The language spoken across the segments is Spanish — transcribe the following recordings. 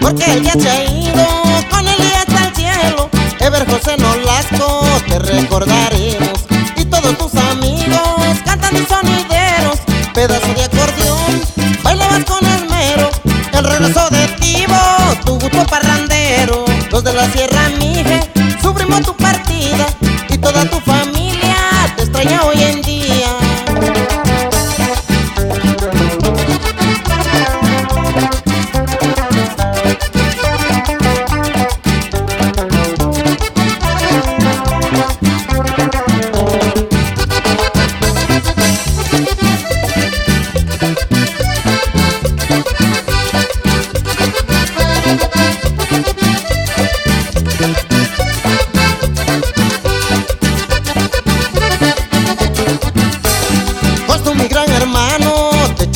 porque él ya se ha ido, con él y hasta el cielo. Ever José Nolasco, te recordaremos, y todos tus amigos cantando sonideros, pedazo de acordeón, bailabas con esmero, el regreso de Tibo, tu gusto parrandero. Los de la Sierra Mije, sufrimos tu partida, y toda tu familia te extraña hoy en día.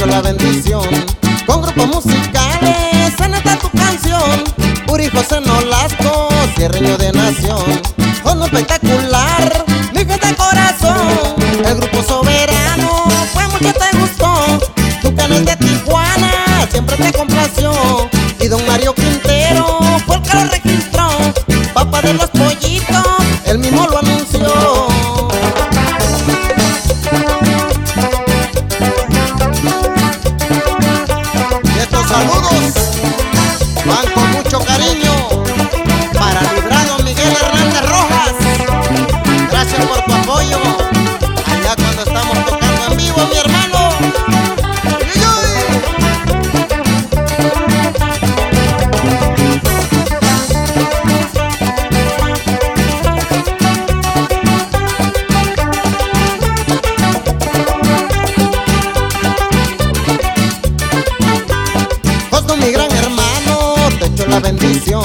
La bendición, con grupos musicales en esta tu canción. Uri José Nolasco, cierreño de nación, con lo espectacular, mi gente de corazón. El grupo Soberano, pues mucho te gustó, tu canal de Tijuana siempre te complació, y don Mario Quintero fue el que lo registró, papá de los pollitos, él mismo lo anunció. Saludos van con mucho cariño para Librado Miguel Hernández Rojas. Gracias por tu apoyo allá cuando estamos tocando en vivo, mi hermano. Mi gran hermano, te echo la bendición,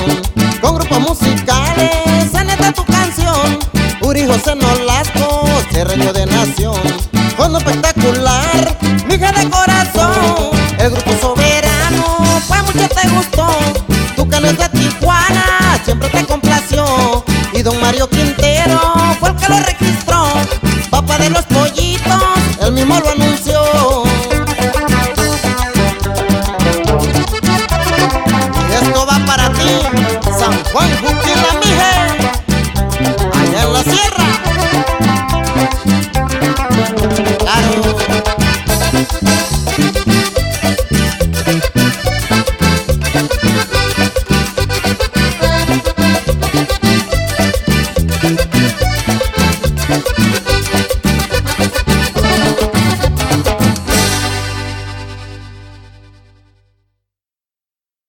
con grupos musicales en esta tu canción. Uri José Nolasco, cierreño de nación, con lo espectacular, mi hija de corazón. El grupo Soberano, pues mucho te gustó, tu canal de Tijuana siempre te complació, y don Mario Quintero fue el que lo registró, papá de los